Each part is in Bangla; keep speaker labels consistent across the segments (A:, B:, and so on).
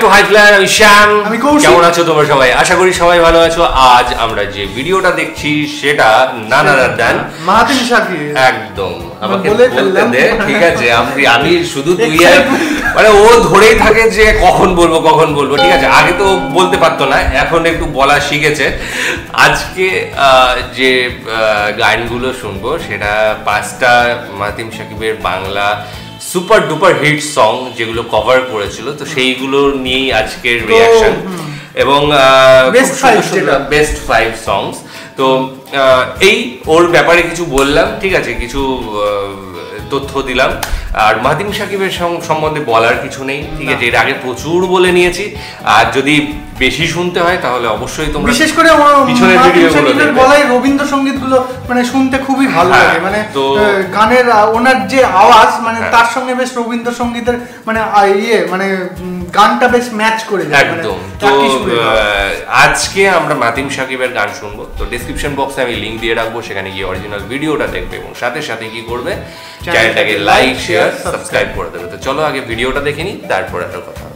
A: টু হাইফ্লায়ার, আমি শ্যাম। কেমন আছো তোমরা সবাই? আশা করি সবাই ভালো আছো। আজ আমরা যে ভিডিওটা দেখছি সেটা নান আদার দ্যান
B: মাহাতিম শাকিব।
A: একদম আমাকে বলতে দে, ঠিক আছে? আমি শুধু তুই মানে ও ধরেই থাকে যে কখন বলবো, ঠিক আছে? আগে তো বলতে পারতো না, এখন একটু বলা শিখেছে। আজকে যে গানগুলো শুনবো সেটা 5টা মাহাতিম শাকিবের Bangla super duper hit song যেগুলো কভার করেছিল, তো সেইগুলো নিয়েই আজকের রিয়াকশন এবং বেস্ট 5 সংস। তো এই ওর ব্যাপারে কিছু বললাম, ঠিক আছে, কিছু তথ্য দিলাম। আর মাহাতিম শাকিবের সম্বন্ধে বলার কিছু নেই, ঠিক আছে? এর আগে প্রচুর বলে নিয়েছি। আর যদি বেশি শুনতে হয় তাহলে অবশ্যই তোমরা
B: বিশেষ করে পিছনের ভিডিওগুলো বলাই রবীন্দ্রসঙ্গীতগুলো মানে শুনতে খুবই ভালো লাগে। মানে গানের ওনার যে আওয়াজ মানে তার সঙ্গে বেশ রবীন্দ্রসঙ্গীতের মানে মানে গানটা বেশ ম্যাচ করে যায়
A: একদম। তো আজকে আমরা মাহাতিম শাকিবের গান শুনবো। তো ডেসক্রিপশন বক্সে আমি লিংক দিয়ে রাখবো, সেখানে গিয়ে অরিজিনাল ভিডিওটা দেখবে এবং সাথে সাথে কি করবে, চ্যানেলটাকে লাইক শেয়ার সাবস্ক্রাইব করে দেবে। তো চলো আগে ভিডিওটা দেখে নিই, তারপর একটা কথা হবে।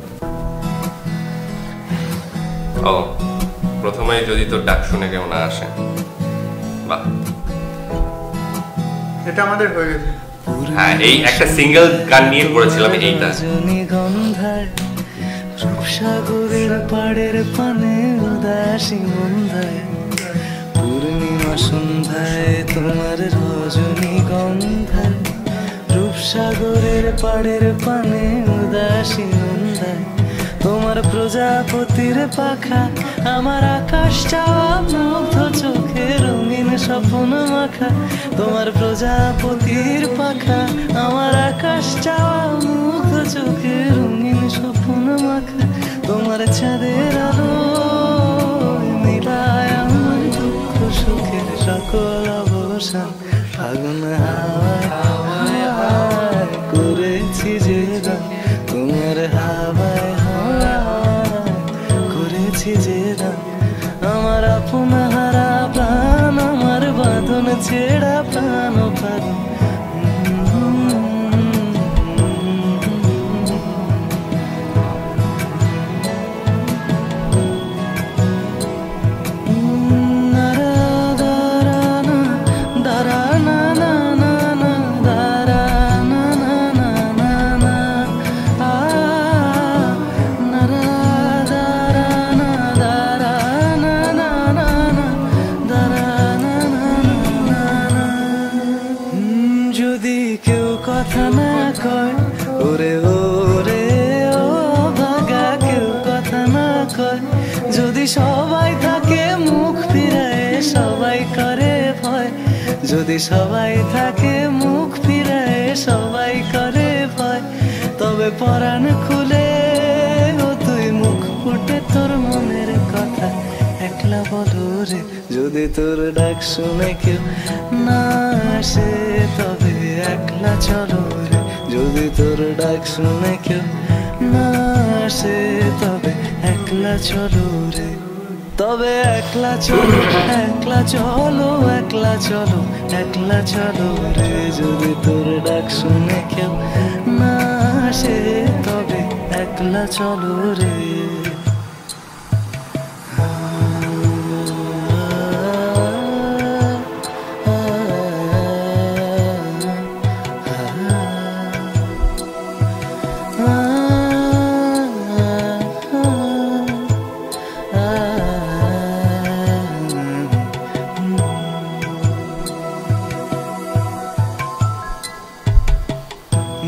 A: ও প্রথমে যদি তোর ডাক শুনে কেউ না আসে, বাহ,
B: এটা আমাদের হয়ে গেছে।
A: হ্যাঁ, এই একটা সিঙ্গেল গান নিয়ে করেছিলাম এইটা।
C: সাগরের পাড়ের পানে উদাসী মন্দায়, পূর্ণিমা সন্ধ্যায় তোমার রজনীগন্ধায়, রূপসাগরের পাড়ের পানে উদাসী মন্দায়, তোমার প্রজাপতির পাখা, আমার আকাশ চাওয়া মুগ্ধ চোখে রঙিন স্বপ্ন মাখা, তোমার প্রজাপতির পাখা, আমার আকাশ চাওয়া মুগ্ধ চোখে রঙিন স্বপ্ন মাখা, তোমার চাঁদের আলো মিলায় আমার দুঃখ সুখের সকল অবসান, ফাগুন হাওয়ায় হাওয়ায় করেছি যে গান, তোমার হাওয়ায় করেছি যে গান, আমার আপন হারা প্রাণ, আমার বাঁধন ছেড়া প্রাণ পাগল, কথা না কয় ওরে ওরে ও ভাগা, কেউ কথা না কয়, যদি সবাই থাকে মুখ ফিরায় সবাই করে ভয়, যদি সবাই থাকে মুখ ফিরায় সবাই করে ভয়, তবে পরাণ খুলে ও তুই মুখ ফুটে তোর মনের কথা একলা বলো রে, যদি তোর ডাক শুনে কেউ না আসে তবে একলা চলো রে, যদি তোর ডাক শুনে কেউ না আসে তবে একলা চলো রে, তবে একলা চলো একলা চলো একলা চলো একলা চলো রে, যদি তোর ডাক শুনে কেউ না আসে তবে একলা চলো রে।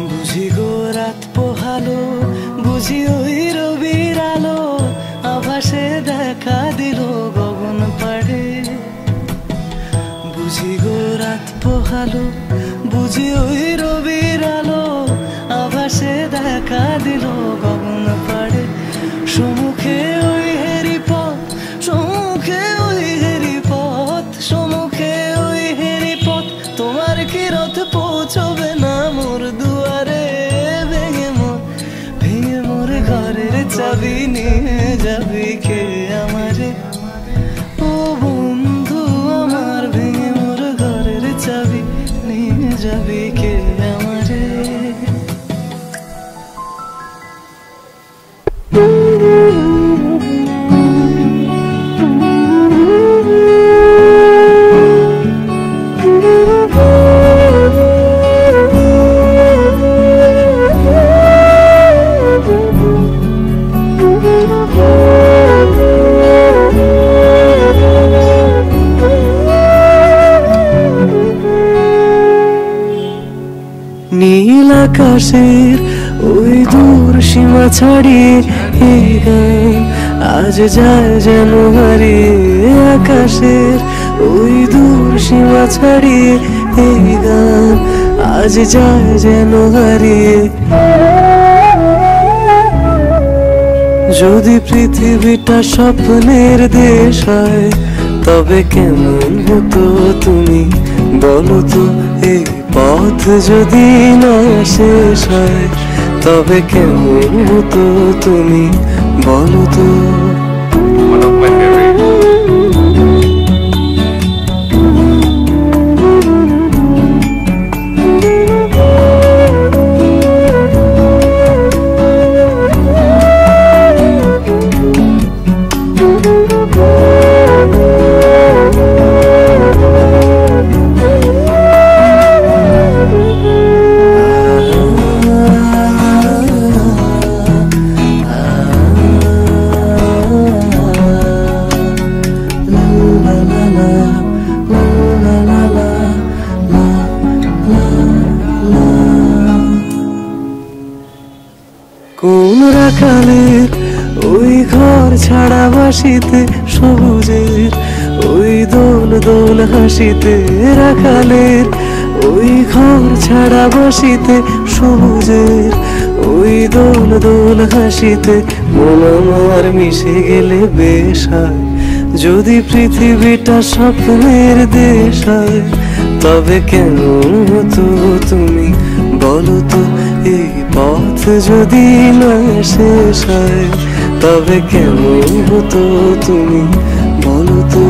C: বুঝি গো রাত পোহালো, বুঝি ওই রবির আলো, আভাসে দেখা দিল গগন পাড়ে, বুঝি গো রাত পোহালো, বুঝি ওই রবির আলো, আভাসে দেখা দিল গগন পাড়ে, সম্মুখে ওই হেরি পথ, সম্মুখে ওই হেরি পথ, সম্মুখে ওই হেরি পথ, তোমার কি রথ পৌঁছবে না মোর দুয়ারে, ভেঙে মোর ঘরের চাবি নিয়ে যাবি কে আমারে, ও বন্ধু আমার ভেঙে মোর ঘরের চাবি নিয়ে যাবি কে আমারে। নীল আকাশের ওই দূর সীমা ছাড়িয়ে এই গান আজ যায় যেন হারিয়ে, আকাশের ওই দূর সীমা ছাড়িয়ে এই গান আজ যায় যেন হারিয়ে। যদি পৃথিবীটা স্বপ্নের দেশ হয় তবে কেমন হতো তুমি বলো তো, এই পথ যদি না শেষ হয় তবে কেমন হতো তুমি বলো তো। কোন রাখালের ওই ঘর ছাড়া বাসিতে সবুজের ওই দোল দোল হাসিতে, রাখালের ওই ঘর ছাড়া বাসিতে সবুজের ওই দোল দোল হাসিতে মন আমার মিশে গেলে বেশ হয়। যদি পৃথিবীটা স্বপ্নের দেশ হয় তবে কেন হতো তুমি বলো তো, এই পথ যদি না শেষ হয় তবে কেমন হতো তুমি বলো তো।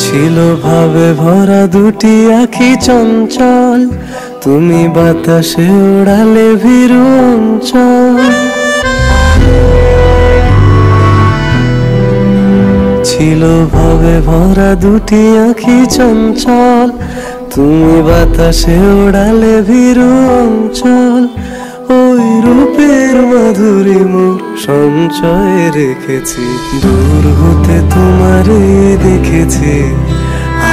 C: ছিল ভাবে ভরা দুটি আখি চঞ্চল, তুমি বাতাসে ওড়ালে ভীরু অঞ্চল। ছিল ভাবে ভরা দুটি আখি চঞ্চল, তুমি বাতাসে ওড়ালে ভীরু অঞ্চল। ওই রূপের মাধুরী মুখ সঞ্চয়ে রেখেছি, দূর হতে তোমারে দেখেছি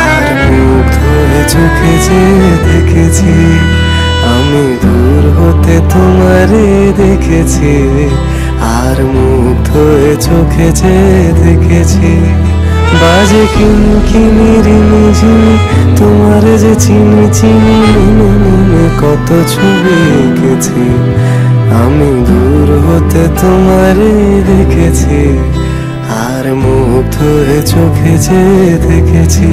C: আর মুগ্ধ হয়ে চোখে যে দেখেছি। আমি দূর হতে তোমারে দেখেছি আর মুগ্ধ হয়ে চোখে যে দেখেছি। বাজে কিনকিনি রিমি ঝিমি তোমারে যে চিনি চিনি, মনে মনে কত ছবি এঁকেছি। আমি দূর হতে তোমারে দেখেছি আর মুগ্ধ হয়ে চোখে যে দেখেছি।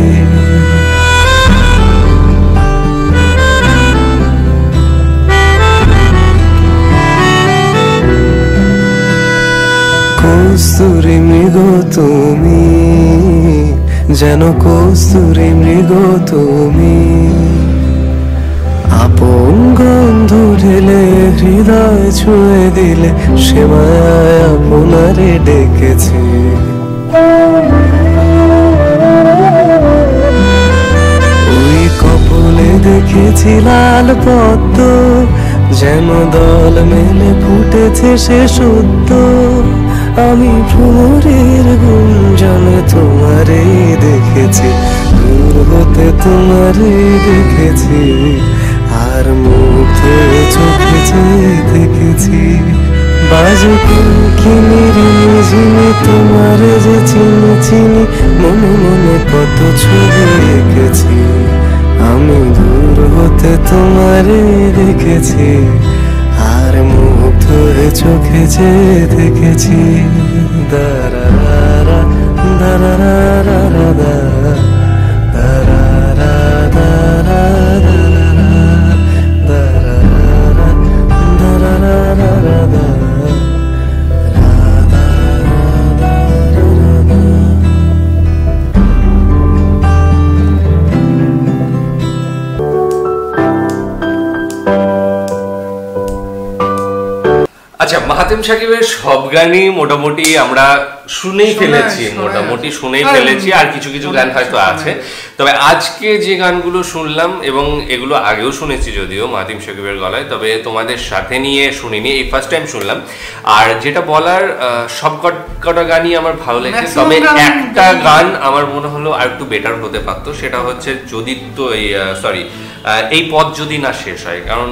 C: কস্তুরী মৃগ তুমি, যেন কস্তুরী মৃগ তুমি। আপন গন্ধ ঢেলে হৃদয় ছুঁয়ে দিলে, সে মায়ায় আপনারে ডেকেছে। ওই কপলে দেখেছি লাল পদ্ম, যেন দল মেলে ফুটেছে সে সদ্য। আমি ভ্রমরের গুঞ্জনে তোমারে দেখেছি, দূর হতে তোমারে দেখেছি আর মুগ্ধ চোখে যে দেখেছি। বাজে কিনকিনি রিমি ঝিমি তোমারে যে চিনি চিনি, মনে মনে কত ছবি এঁকেছি। আমি দূর হতে তোমারে দেখেছি দেখেছি, আর মুগ্ধ হয়ে চোখে যে দেখেছি। দারারা দারারা দারারা দারারা দারারা
A: আচ্ছা, মাহাতিম সাকিবের সব গানই মোটামুটি আমরা শুনেই ফেলেছি, আর কিছু কিছু গান হয়তো আছে। তবে আজকে যে গানগুলো শুনলাম, এবং এগুলো আগেও শুনেছি যদিও মাহাতিম সাকিবের গলায়, তবে তোমাদের সাথে নিয়ে শুনিনি, এই ফার্স্ট টাইম শুনলাম। আর যেটা বলার, সব কটা গানই আমার ভালো লেগেছে, তবে একটা গান আমার মনে হলো আর একটু বেটার হতে পারতো, সেটা হচ্ছে যদি তো এই পথ যদি না শেষ হয়, কারণ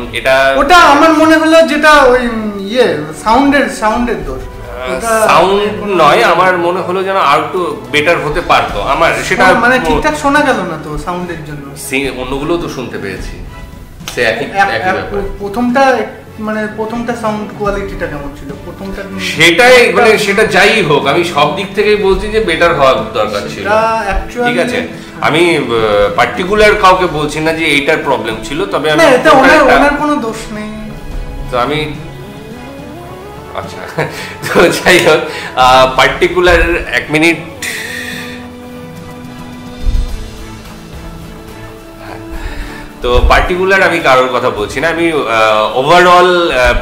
A: ওটা
B: আমার মনে হলো যেটা ওই সাউন্ডের দোষ,
A: সাউন্ড নয়, আমার মনে হলো যেন আর একটু বেটার হতে পারতো। আমার সেটা
B: মানে ঠিকঠাক শোনা গেল না তো সাউন্ডের জন্য।
A: অন্যগুলো তো শুনতে পেয়েছি, সে একই ব্যাপার।
B: প্রথমটা সাউন্ড কোয়ালিটিটা কেমন ছিল প্রথমটা,
A: সেটাই মানে সেটা যাই হোক, আমি সব দিক থেকেই বলছি যে বেটার হওয়ার দরকার ছিল, ঠিক আছে। আমি পার্টিকুলার কাউকে বলছি না যে এইটার প্রবলেম ছিল, তবে আমি
B: ওনার কোনো দোষ নেই,
A: তো আমি আচ্ছা তো যাই হোক, পার্টিকুলার 1 মিনিট, তো পার্টিকুলার আমি কারোর কথা বলছি না, আমি ওভারঅল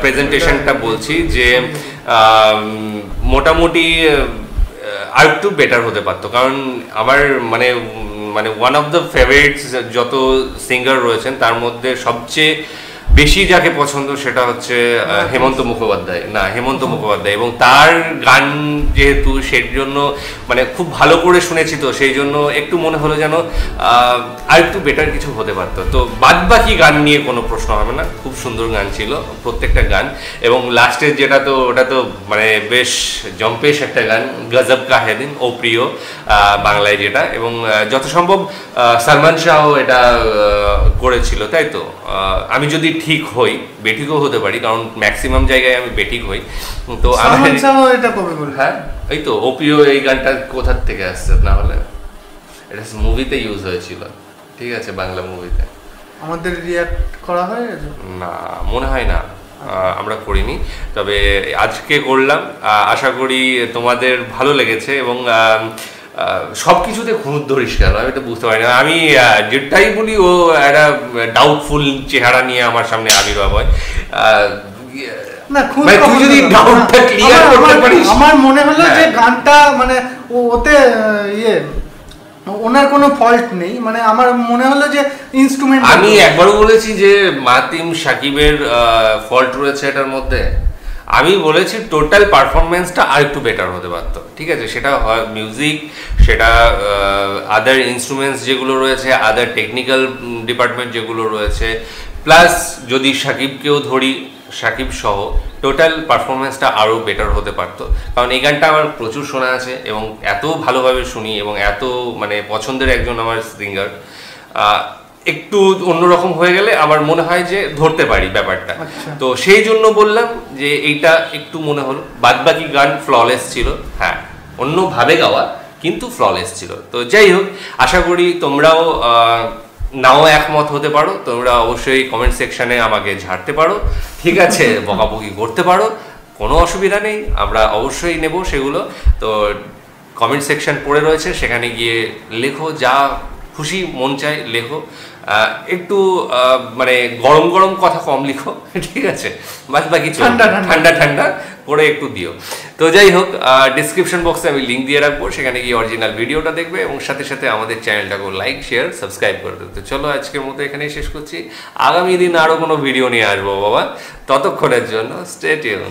A: প্রেজেন্টেশনটা বলছি যে মোটামুটি আর একটু বেটার হতে পারতো। কারণ আমার মানে ওয়ান অফ দ্য ফেভারিটস যত সিঙ্গার রয়েছেন তার মধ্যে সবচেয়ে বেশি যাকে পছন্দ সেটা হচ্ছে হেমন্ত মুখোপাধ্যায়, এবং তার গান যেহেতু সেই জন্য মানে খুব ভালো করে শুনেছি, তো সেই জন্য একটু মনে হলো যেন আর একটু বেটার কিছু হতে পারতো। তো বাদবাকি গান নিয়ে কোনো প্রশ্ন হবে না, খুব সুন্দর গান ছিল প্রত্যেকটা গান, এবং লাস্টের যেটা তো ওটা তো মানে বেশ জম্পেশ একটা গান, গজব কা হে দিন, ও প্রিয় বাংলায় যেটা, এবং যত সম্ভব সালমান শাহ এটা করেছিল, তাই তো। আমি যদি ঠিক হই, বেঠিকও হতে পারি, কারণ ম্যাক্সিমাম জায়গায় আমি বেঠিক হই। তো হ্যাঁ, এই তো ওপিও, এই গানটা কোথা থেকে আসছে, না হলে এটা মুভিতে ইউজ হয়েছিল, ঠিক আছে, বাংলা মুভিতে।
B: আমাদের রিঅ্যাক্ট করা হয়
A: না, মনে হয় না, আমরা করিনি, তবে আজকে করলাম। আশা করি তোমাদের ভালো লেগেছে, এবং সবকিছুতে খুঁত ধরিস কেন, আমি তো বুঝতে পারি না। আমি যেটাই বলি ও একটা ডাউটফুল চেহারা নিয়ে আমার সামনে আবির্ভাব হয়।
B: আমার মনে হলো যে গানটা মানে ওতে ওনার কোনো ফল্ট নেই, মানে আমার মনে হলো যে ইনস্ট্রুমেন্ট,
A: আমি একবারও বলেছি যে মাহাতিম সাকিবের ফল্ট রয়েছে এটার মধ্যে, আমি বলেছি টোটাল পারফরমেন্সটা আর একটু বেটার হতে পারতো, ঠিক আছে। সেটা হয় মিউজিক, সেটা আদার ইনস্ট্রুমেন্টস যেগুলো রয়েছে, আদার টেকনিক্যাল ডিপার্টমেন্ট যেগুলো রয়েছে, প্লাস যদি সাকিবকেও ধরি, সাকিব সহ টোটাল পারফরমেন্সটা আরও বেটার হতে পারতো। কারণ এই গানটা আমার প্রচুর শোনা আছে, এবং এত ভালোভাবে শুনি, এবং এত মানে পছন্দের একজন আমার সিঙ্গার, একটু অন্যরকম হয়ে গেলে আমার মনে হয় যে ধরতে পারি ব্যাপারটা। তো সেই জন্য বললাম যে এইটা একটু মনে হলো, বাদবাকি গান ফ্ললেস ছিল, হ্যাঁ অন্যভাবে গাওয়া কিন্তু ফ্ললেস ছিল। তো যাই হোক, আশা করি তোমরাও নাও একমত হতে পারো, তোমরা অবশ্যই কমেন্ট সেকশনে আমাকে ঝাড়তে পারো, ঠিক আছে, বকাবকি করতে পারো, কোনো অসুবিধা নেই, আমরা অবশ্যই নেব সেগুলো। তো কমেন্ট সেকশন পড়ে রয়েছে, সেখানে গিয়ে লেখো, যা খুশি মন চায় লেখো, একটু মানে গরম গরম কথা কম লিখো, ঠিক আছে, বাদ বাকি ঠান্ডা ঠান্ডা করে একটু দিও। তো যাই হোক, ডিসক্রিপশন বক্সে আমি লিঙ্ক দিয়ে রাখবো, সেখানে গিয়ে অরিজিনাল ভিডিওটা দেখবে, এবং সাথে সাথে আমাদের চ্যানেলটাকে লাইক, শেয়ার, সাবস্ক্রাইব করে দেবে। তো চলো, আজকের মতো এখানেই শেষ করছি, আগামী দিন আরও কোনো ভিডিও নিয়ে আসবো বাবা, ততক্ষণের জন্য স্টে টিউন।